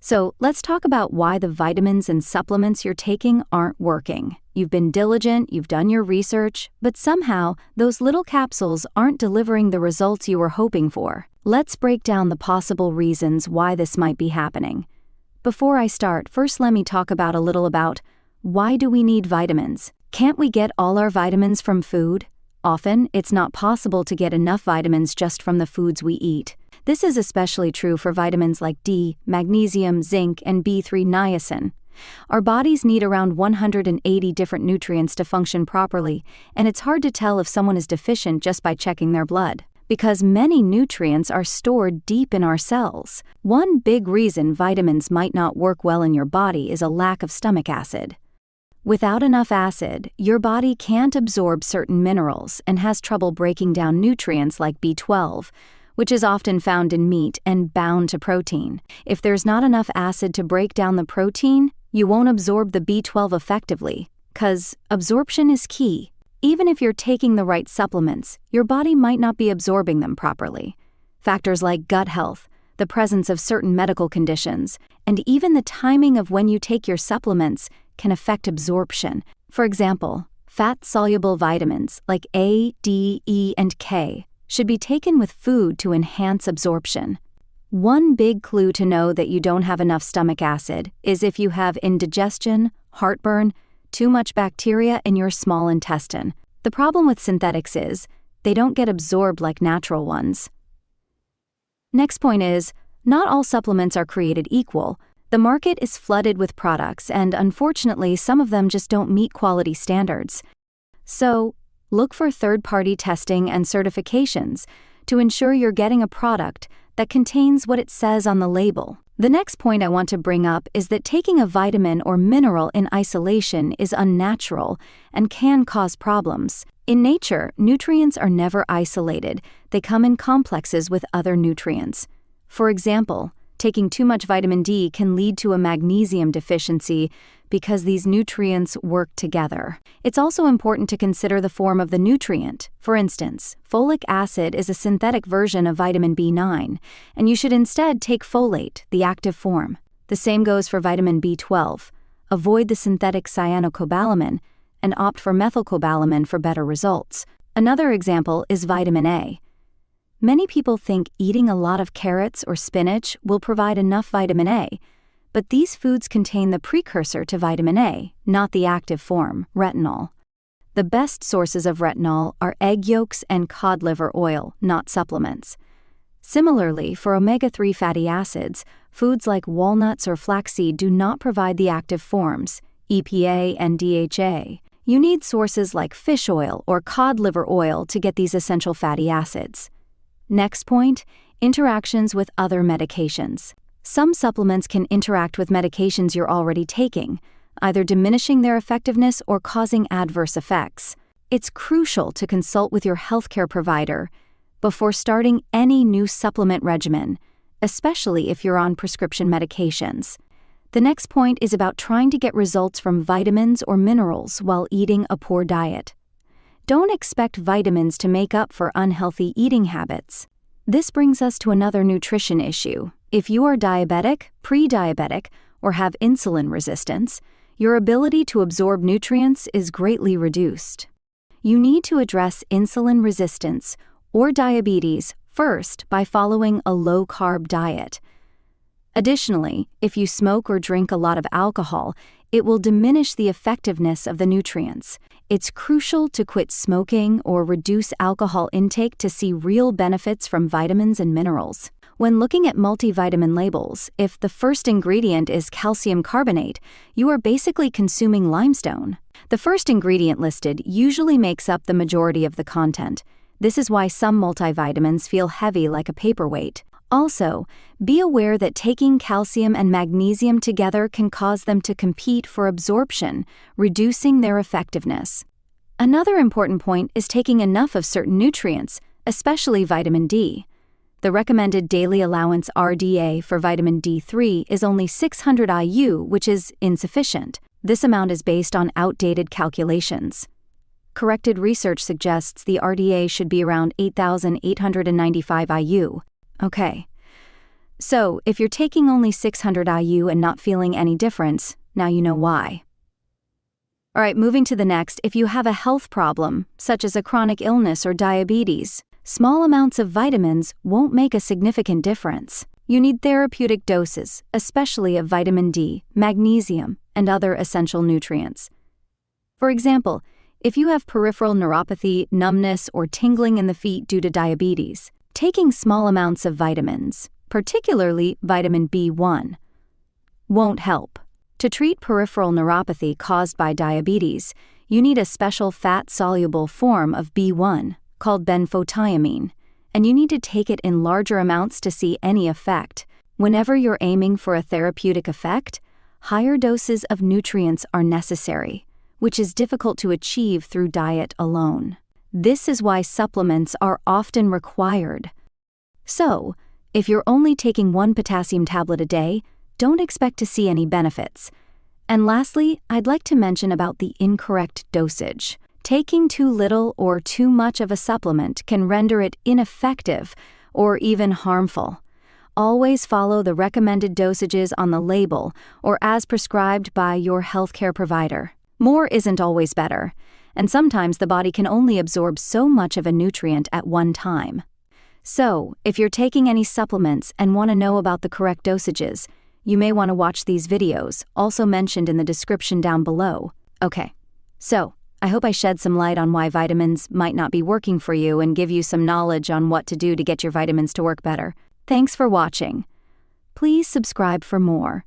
So let's talk about why the vitamins and supplements you're taking aren't working. You've been diligent, you've done your research, but somehow those little capsules aren't delivering the results you were hoping for. Let's break down the possible reasons why this might be happening. Before I start, first let me talk about a little about why do we need vitamins? Can't we get all our vitamins from food? Often, it's not possible to get enough vitamins just from the foods we eat. This is especially true for vitamins like D, magnesium, zinc, and B3 niacin. Our bodies need around 180 different nutrients to function properly, and it's hard to tell if someone is deficient just by checking their blood, because many nutrients are stored deep in our cells. One big reason vitamins might not work well in your body is a lack of stomach acid. Without enough acid, your body can't absorb certain minerals and has trouble breaking down nutrients like B12, which is often found in meat and bound to protein. If there's not enough acid to break down the protein, you won't absorb the B12 effectively, 'cause absorption is key. Even if you're taking the right supplements, your body might not be absorbing them properly. Factors like gut health, the presence of certain medical conditions, and even the timing of when you take your supplements can affect absorption. For example, fat-soluble vitamins like A, D, E, and K should be taken with food to enhance absorption. One big clue to know that you don't have enough stomach acid is if you have indigestion, heartburn, too much bacteria in your small intestine. The problem with synthetics is they don't get absorbed like natural ones. Next point is, not all supplements are created equal. The market is flooded with products, and unfortunately, some of them just don't meet quality standards. So, look for third-party testing and certifications to ensure you're getting a product that contains what it says on the label. The next point I want to bring up is that taking a vitamin or mineral in isolation is unnatural and can cause problems. In nature, nutrients are never isolated. They come in complexes with other nutrients. For example, taking too much vitamin D can lead to a magnesium deficiency because these nutrients work together. It's also important to consider the form of the nutrient. For instance, folic acid is a synthetic version of vitamin B9, and you should instead take folate, the active form. The same goes for vitamin B12. Avoid the synthetic cyanocobalamin and opt for methylcobalamin for better results. Another example is vitamin A. Many people think eating a lot of carrots or spinach will provide enough vitamin A, but these foods contain the precursor to vitamin A, not the active form, retinol. The best sources of retinol are egg yolks and cod liver oil, not supplements. Similarly, for omega-3 fatty acids, foods like walnuts or flaxseed do not provide the active forms, EPA and DHA. You need sources like fish oil or cod liver oil to get these essential fatty acids. Next point, interactions with other medications. Some supplements can interact with medications you're already taking, either diminishing their effectiveness or causing adverse effects. It's crucial to consult with your healthcare provider before starting any new supplement regimen, especially if you're on prescription medications. The next point is about trying to get results from vitamins or minerals while eating a poor diet. Don't expect vitamins to make up for unhealthy eating habits. This brings us to another nutrition issue. If you are diabetic, pre-diabetic, or have insulin resistance, your ability to absorb nutrients is greatly reduced. You need to address insulin resistance or diabetes first by following a low-carb diet. Additionally, if you smoke or drink a lot of alcohol, it will diminish the effectiveness of the nutrients. It's crucial to quit smoking or reduce alcohol intake to see real benefits from vitamins and minerals. When looking at multivitamin labels, if the first ingredient is calcium carbonate, you are basically consuming limestone. The first ingredient listed usually makes up the majority of the content. This is why some multivitamins feel heavy like a paperweight. Also, be aware that taking calcium and magnesium together can cause them to compete for absorption, reducing their effectiveness. Another important point is taking enough of certain nutrients, especially vitamin D. The recommended daily allowance RDA for vitamin D3 is only 600 IU, which is insufficient. This amount is based on outdated calculations. Corrected research suggests the RDA should be around 8,895 IU. Okay. So, if you're taking only 600 IU and not feeling any difference, now you know why. Alright, moving to the next, if you have a health problem, such as a chronic illness or diabetes, small amounts of vitamins won't make a significant difference. You need therapeutic doses, especially of vitamin D, magnesium, and other essential nutrients. For example, if you have peripheral neuropathy, numbness, or tingling in the feet due to diabetes, taking small amounts of vitamins, particularly vitamin B1, won't help. To treat peripheral neuropathy caused by diabetes, you need a special fat-soluble form of B1 called benfotiamine, and you need to take it in larger amounts to see any effect. Whenever you're aiming for a therapeutic effect, higher doses of nutrients are necessary, which is difficult to achieve through diet alone. This is why supplements are often required. So, if you're only taking 1 potassium tablet a day, don't expect to see any benefits. And lastly, I'd like to mention about the incorrect dosage. Taking too little or too much of a supplement can render it ineffective or even harmful. Always follow the recommended dosages on the label or as prescribed by your healthcare provider. More isn't always better, and sometimes the body can only absorb so much of a nutrient at one time. So, if you're taking any supplements and want to know about the correct dosages, you may want to watch these videos, also mentioned in the description down below. Okay, so I hope I shed some light on why vitamins might not be working for you and give you some knowledge on what to do to get your vitamins to work better. Thanks for watching. Please subscribe for more.